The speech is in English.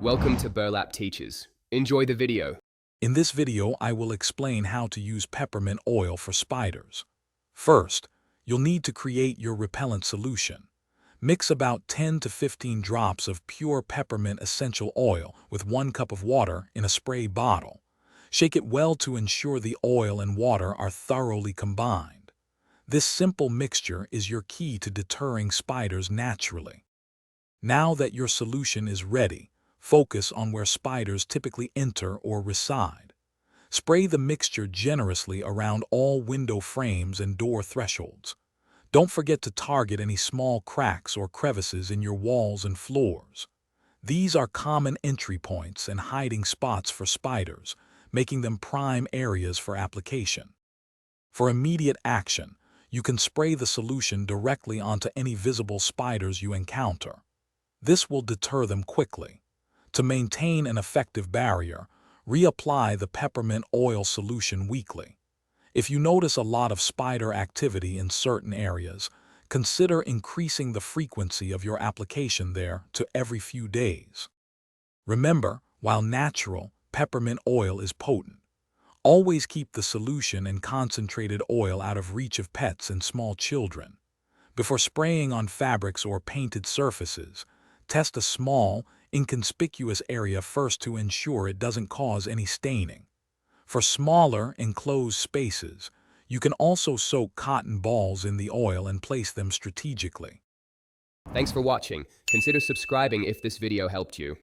Welcome to Burlap Teachers. Enjoy the video. In this video, I will explain how to use peppermint oil for spiders. First, you'll need to create your repellent solution. Mix about 10 to 15 drops of pure peppermint essential oil with 1 cup of water in a spray bottle. Shake it well to ensure the oil and water are thoroughly combined. This simple mixture is your key to deterring spiders naturally. Now that your solution is ready, focus on where spiders typically enter or reside. Spray the mixture generously around all window frames and door thresholds. Don't forget to target any small cracks or crevices in your walls and floors. These are common entry points and hiding spots for spiders, making them prime areas for application. For immediate action, you can spray the solution directly onto any visible spiders you encounter. This will deter them quickly. To maintain an effective barrier, reapply the peppermint oil solution weekly. If you notice a lot of spider activity in certain areas, consider increasing the frequency of your application there to every few days. Remember, while natural, peppermint oil is potent. Always keep the solution and concentrated oil out of reach of pets and small children. Before spraying on fabrics or painted surfaces, test a small, inconspicuous area first to ensure it doesn't cause any staining. For smaller, enclosed spaces, you can also soak cotton balls in the oil and place them strategically. Thanks for watching. Consider subscribing if this video helped you.